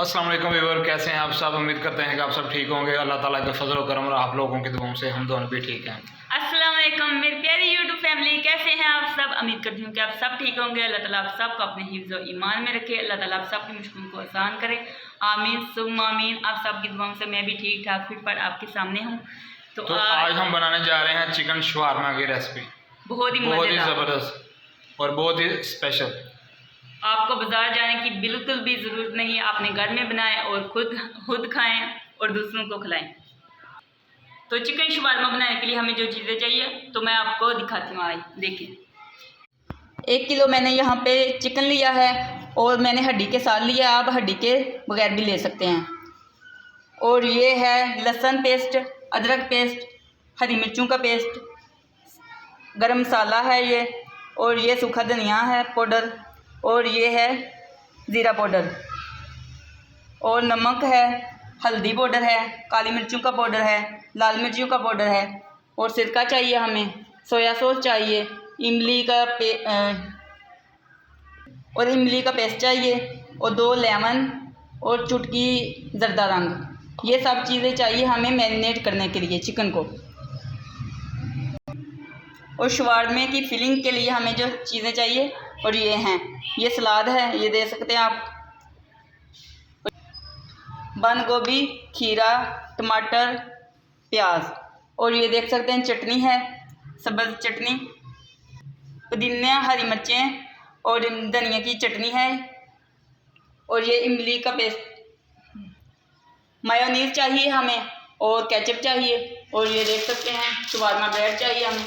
अस्सलाम वालेकुम व्यूअर, कैसे हैं आप सब। उम्मीद करते हैं कि आप सब ठीक होंगे। अल्लाह ताला के फजल और करम और आप लोगों की दुआओं से हम दोनों भी ठीक हैं। अस्सलाम वालेकुम मेरी प्यारी यूट्यूब फैमिली, कैसे हैं आप सब। उम्मीद करती हूँ कि आप सब ठीक होंगे। अल्लाह ताला आप सबको अपने हिफ्ज़ और ईमान में रखे। अल्लाह ताला आप सबकी मुश्किलों को आसान करे। आमीन सुम्मा आमीन। आप सबकी दुआओं से मैं भी ठीक ठाक फिट पर आपके सामने हूँ। तो आज हम बनाने जा रहे हैं चिकन शवारमा की रेसिपी। बहुत ही ज़बरदस्त और बहुत ही स्पेशल। आपको बाजार जाने की बिल्कुल भी ज़रूरत नहीं है। आपने घर में बनाएं और खुद खाएं और दूसरों को खिलाएं। तो चिकन शवारमा बनाने के लिए हमें जो चीज़ें चाहिए तो मैं आपको दिखाती हूँ। आज देखिए, 1 किलो मैंने यहाँ पे चिकन लिया है और मैंने हड्डी के साथ लिया। आप हड्डी के बगैर भी ले सकते हैं। और ये है लहसुन पेस्ट, अदरक पेस्ट, हरी मिर्चों का पेस्ट, गरम मसाला है ये, और ये सूखा धनिया है पाउडर, और ये है ज़ीरा पाउडर, और नमक है, हल्दी पाउडर है, काली मिर्चों का पाउडर है, लाल मिर्चियों का पाउडर है, और सिरका चाहिए हमें, सोया सॉस चाहिए, इमली का पेस्ट चाहिए, और 2 लेमन और चुटकी ज़र्दा रंग। ये सब चीज़ें चाहिए हमें मैरिनेट करने के लिए चिकन को। और शवारमे की फिलिंग के लिए हमें जो चीज़ें चाहिए और ये हैं, ये सलाद है, ये दे सकते हैं आप, बंद गोभी, खीरा, टमाटर, प्याज, और ये देख सकते हैं चटनी है, सब्ज़ चटनी, पुदीना, हरी मिर्चें और धनिया की चटनी है, और ये इमली का पेस्ट, मायोनीज़ चाहिए हमें, और केचप चाहिए, और ये देख सकते हैं शवारमा ब्रेड चाहिए हमें।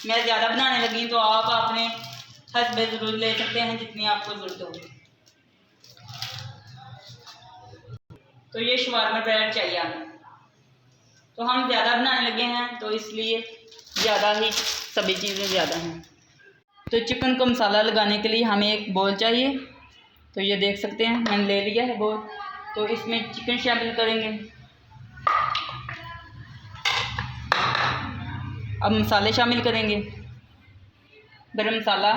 मैं ज़्यादा बनाने लगी तो आप अपने हस्बे ज़रूर ले सकते हैं जितनी आपको ज़रूरत होगी। तो ये शवारमा ब्रेड चाहिए हमें। तो हम ज़्यादा बनाने लगे हैं तो इसलिए ज़्यादा ही सभी चीज़ें ज़्यादा हैं। तो चिकन को मसाला लगाने के लिए हमें एक बोल चाहिए। तो ये देख सकते हैं मैंने ले लिया है बोल। तो इसमें चिकन शामिल करेंगे। अब मसाले शामिल करेंगे। गरम मसाला,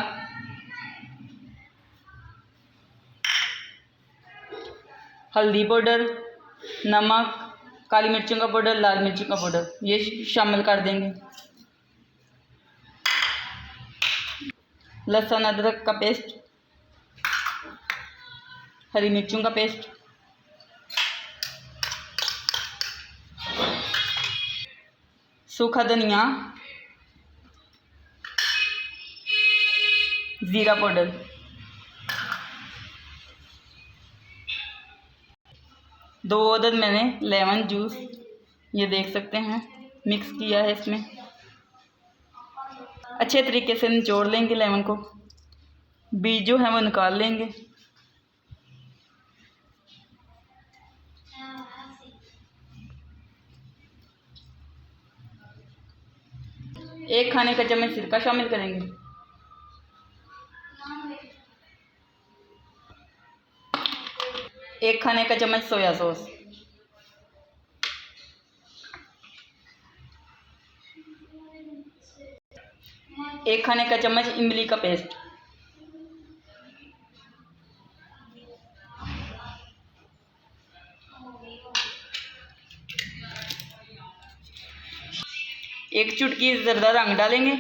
हल्दी पाउडर, नमक, काली मिर्चों का पाउडर, लाल मिर्चों का पाउडर, ये शामिल कर देंगे। लहसुन अदरक का पेस्ट, हरी मिर्चों का पेस्ट, सूखा धनिया, ज़ीरा पाउडर, दो अदद मैंने लेमन जूस, ये देख सकते हैं मिक्स किया है। इसमें अच्छे तरीके से निचोड़ लेंगे लेमन को, बीज जो है वो निकाल लेंगे। एक खाने का चम्मच सिरका शामिल करेंगे। एक खाने का चम्मच सोया सॉस, एक खाने का चम्मच इमली का पेस्ट, एक चुटकी ज़र्दा रंग डालेंगे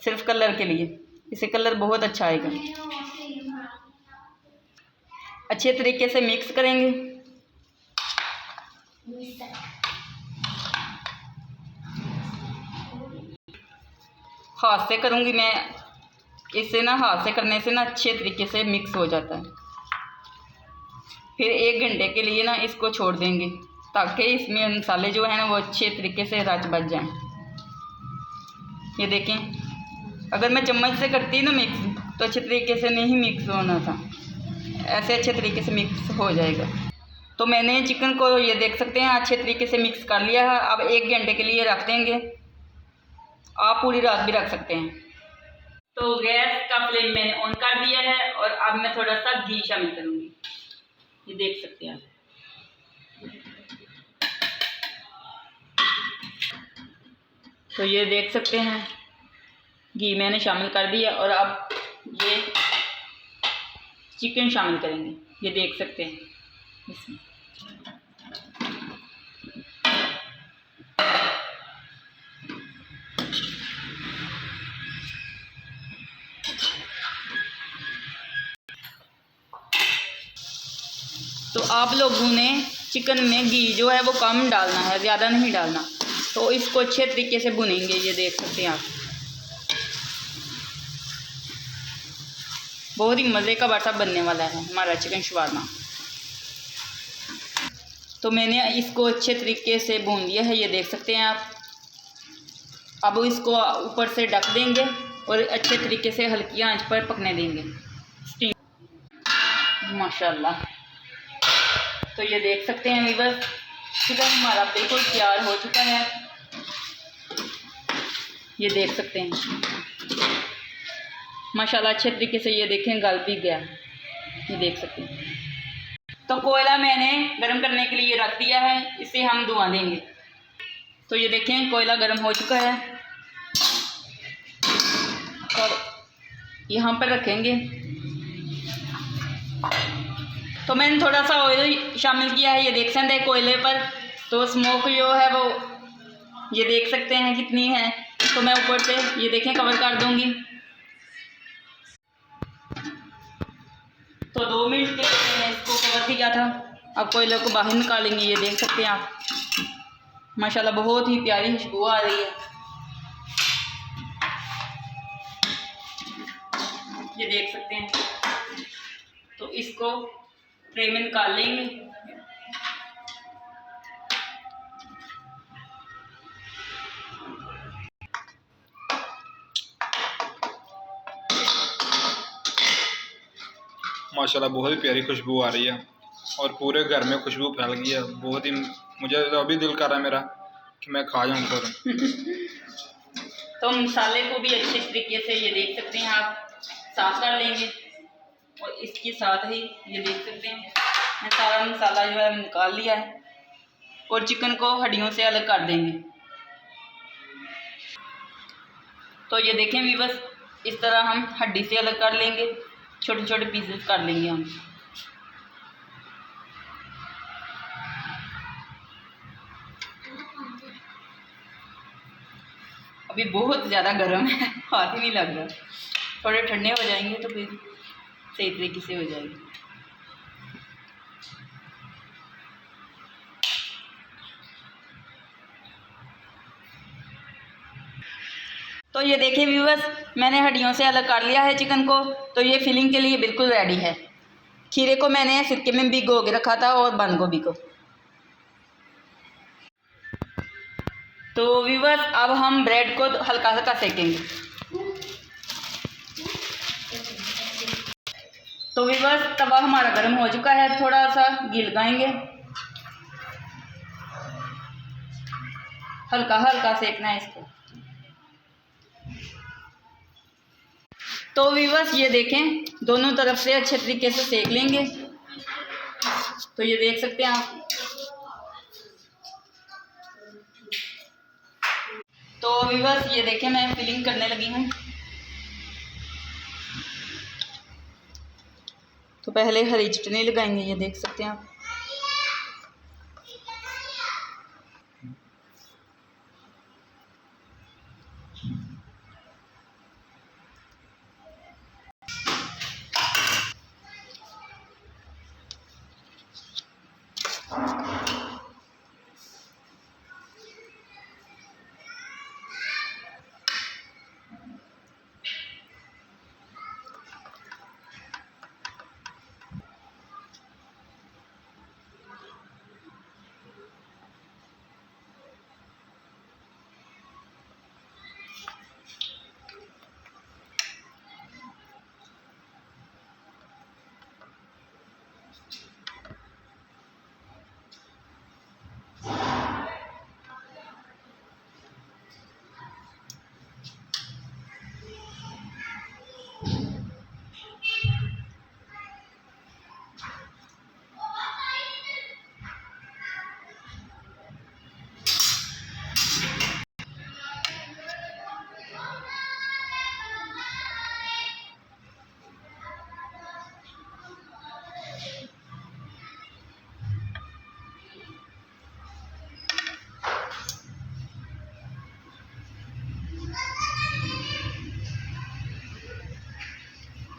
सिर्फ कलर के लिए, इससे कलर बहुत अच्छा आएगा। अच्छे तरीके से मिक्स करेंगे। हाथ से करूँगी मैं, इससे ना हाथ से करने से ना अच्छे तरीके से मिक्स हो जाता है। फिर 1 घंटे के लिए ना इसको छोड़ देंगे ताकि इसमें मसाले जो है ना वो अच्छे तरीके से रच बच जाएं। ये देखें, अगर मैं चम्मच से करती ना मिक्स तो अच्छे तरीके से नहीं मिक्स होना था, ऐसे अच्छे तरीके से मिक्स हो जाएगा। तो मैंने चिकन को ये देख सकते हैं अच्छे तरीके से मिक्स कर लिया है। अब 1 घंटे के लिए रख देंगे। आप पूरी रात भी रख सकते हैं। तो गैस का फ्लेम मैंने ऑन कर दिया है और अब मैं थोड़ा सा घी शामिल करूँगी। ये देख सकते हैं। तो ये देख सकते हैं घी मैंने शामिल कर दिया और अब ये चिकन शामिल करेंगे। ये देख सकते हैं इसमें तो आप लोगों ने चिकन में घी जो है वो कम डालना है, ज़्यादा नहीं डालना। तो इसको अच्छे तरीके से भुनेंगे, ये देख सकते हैं आप। बहुत ही मज़े का बाटा बनने वाला है हमारा चिकन शवारमा। तो मैंने इसको अच्छे तरीके से भून लिया है, ये देख सकते हैं आप। अब इसको ऊपर से ढक देंगे और अच्छे तरीके से हल्की आंच पर पकने देंगे माशाल्लाह। तो ये देख सकते हैं व्यूअर्स, चिकन हमारा बिल्कुल तैयार हो चुका है, ये देख सकते हैं माशाल्लाह। अच्छे तरीके से ये देखें गल भी गया, ये देख सकते हैं। तो कोयला मैंने गरम करने के लिए रख दिया है, इसे हम धुआं देंगे। तो ये देखें कोयला गरम हो चुका है और यहाँ पर रखेंगे। तो मैंने थोड़ा सा ऑयल शामिल किया है, ये देख सकते हैं कोयले पर। तो स्मोक जो है वो ये देख सकते हैं कितनी है। तो मैं ऊपर से ये देखें कवर कर दूंगी। तो 2 मिनट के लिए मैंने इसको कवर किया था। अब कोयले को बाहर निकालेंगे, ये देख सकते हैं आप। माशाल्लाह बहुत ही प्यारी खुशबू आ रही है, ये देख सकते हैं। तो इसको ट्रे में निकाल लेंगे। माशाल्लाह बहुत ही प्यारी खुशबू आ रही है और पूरे घर में खुशबू फैल गई है। बहुत ही, मुझे तो अभी दिल कर रहा है मेरा कि मैं खा जाऊँ फ़ौरन। तो मसाले को भी अच्छे तरीके से ये देख सकते हैं आप साफ कर लेंगे और इसके साथ ही ये देख सकते हैं मैं सारा मसाला जो है निकाल लिया है और चिकन को हड्डियों से अलग कर देंगे। तो ये देखें व्यूअर्स, इस तरह हम हड्डी से अलग कर लेंगे, छोटे छोटे पीसेस कर लेंगे हम। अभी बहुत ज़्यादा गर्म है, हाथ ही नहीं लग रहा। थोड़े ठंडे हो जाएंगे तो फिर सही तरीके से हो जाएगी। तो ये देखें व्यूअर्स, मैंने हड्डियों से अलग कर लिया है चिकन को। तो ये फिलिंग के लिए बिल्कुल रेडी है। खीरे को मैंने सिरके में भिगो के रखा था और बंद गोभी को। तो व्यूअर्स अब हम ब्रेड को हल्का हल्का सेकेंगे। तो व्यूअर्स तवा हमारा गर्म हो चुका है, थोड़ा सा घी लगाएंगे, हल्का हल्का सेकना है इसको। तो व्यूअर्स ये देखें दोनों तरफ से अच्छे तरीके से सेक लेंगे। तो ये देख सकते हैं आप। तो व्यूअर्स ये देखें मैं फिलिंग करने लगी हूँ। तो पहले हरी चटनी लगाएंगे, ये देख सकते हैं आप।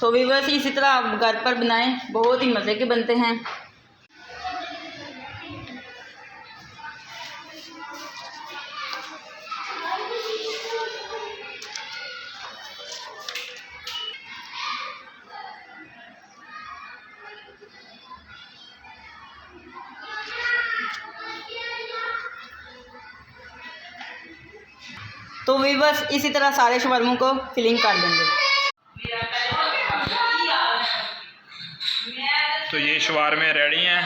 तो व्यूअर्स इसी तरह आप घर पर बनाएं, बहुत ही मज़े के बनते हैं। तो व्यूअर्स इसी तरह सारे शवरमों को फिलिंग कर देंगे। तो ये शवारमे रेडी हैं।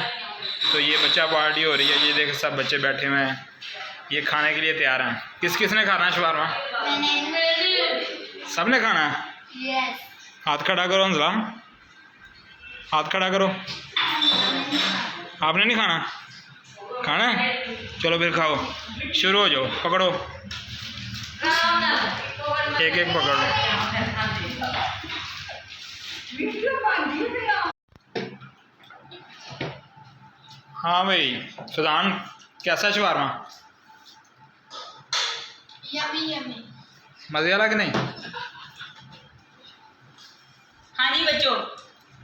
तो ये बच्चा पार्टी हो रही है, ये देख सब बच्चे बैठे हुए हैं, ये खाने के लिए तैयार हैं। किसने खाना है शवारमा? सब ने खाना है? यस। हाथ खड़ा करो हंसला, हाथ खड़ा करो। आपने नहीं खाना? खाना है? चलो फिर खाओ, शुरू हो जाओ, पकड़ो, एक एक पकड़ लो। हाँ भाई फजान, कैसा है शवारमा? Yummy yummy. मज़े वाला कि नहीं? हाँ जी बच्चों,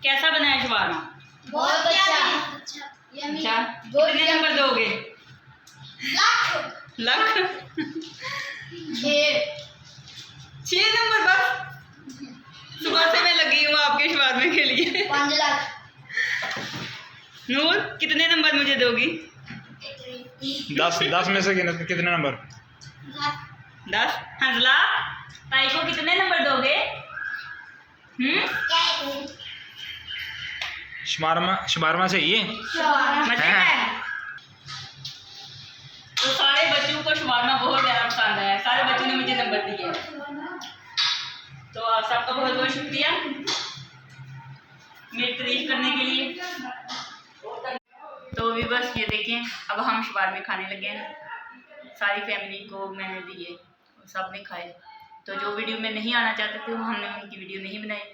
कैसा बना है शवारमा? बहुत अच्छा। यम्मी। अच्छा, कितने नंबर दोगे? लाख। 6 नंबर बस? सुबह से मैं लगी हूँ आपके शवारमे के लिए। 5 लाख। नूर कितने नंबर मुझे दोगी? 10 में से कितने नंबर? 10। हंसला ताई को कितने नंबर दोगे? शवारमा सही है? मजे में? तो सारे बच्चों को शवारमा बहुत ज़्यादा पसंद है, सारे बच्चों ने मुझे नंबर दिए। तो आप सबका बहुत बहुत शुक्रिया मेरी तारीफ करने के लिए। तो भी बस ये देखें, अब हम शवारमे खाने लगे हैं। सारी फैमिली को मैंने दिए, सब ने खाए। तो जो वीडियो में नहीं आना चाहते थे वो हमने उनकी वीडियो नहीं बनाई।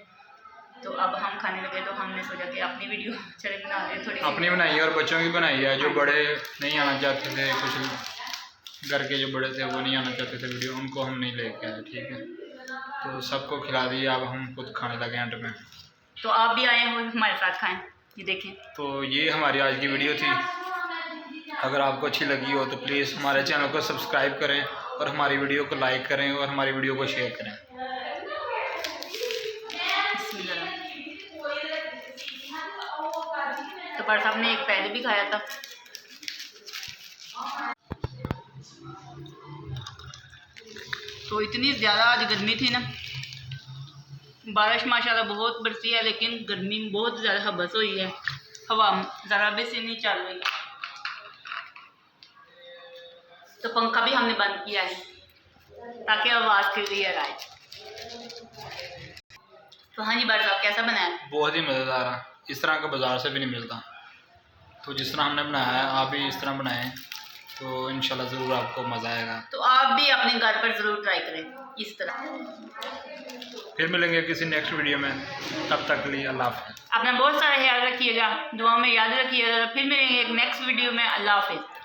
तो अब हम खाने लगे, तो हमने सोचा कि अपनी वीडियो चले बना दें, थोड़ी अपनी बनाई है और बच्चों की बनाई है। जो बड़े नहीं आना चाहते थे, कुछ घर के जो बड़े थे वो नहीं आना चाहते थे वीडियो, उनको हम नहीं लेके आए, ठीक है। तो सबको खिला दिया, अब हम खुद खाने लगे एंड में। तो आप भी आए हो हमारे साथ खाएं, ये देखें। तो ये हमारी आज की वीडियो थी। अगर आपको अच्छी लगी हो तो प्लीज़ हमारे चैनल को सब्सक्राइब करें और हमारी वीडियो को लाइक करें और हमारी वीडियो को शेयर करें। तो पर साहब ने एक पहले भी खाया था। तो इतनी ज़्यादा आज गर्मी थी ना, बारिश माशाल्लाह बहुत बरसी है, लेकिन गर्मी बहुत ज़्यादा हबस हुई है, हवा ज़रा भी से नहीं चल रही। तो पंखा भी हमने बंद किया है ताकि आवाज़ क्लियर आए। तो हाँ जी बार साहब, कैसा बनाया? बहुत ही मज़ेदार है, इस तरह का बाज़ार से भी नहीं मिलता। तो जिस तरह हमने बनाया है आप भी इस तरह बनाएं, तो इंशाल्लाह ज़रूर आपको मज़ा आएगा। तो आप भी अपने घर पर ज़रूर ट्राई करें इस तरह। फिर मिलेंगे किसी नेक्स्ट वीडियो में, तब तक के लिए अल्लाह हाफ़िज़। अपना बहुत सारा ख्याल रखिएगा, दुआ में याद रखिएगा। फिर मिलेंगे एक नेक्स्ट वीडियो में। अल्लाह हाफ़िज़।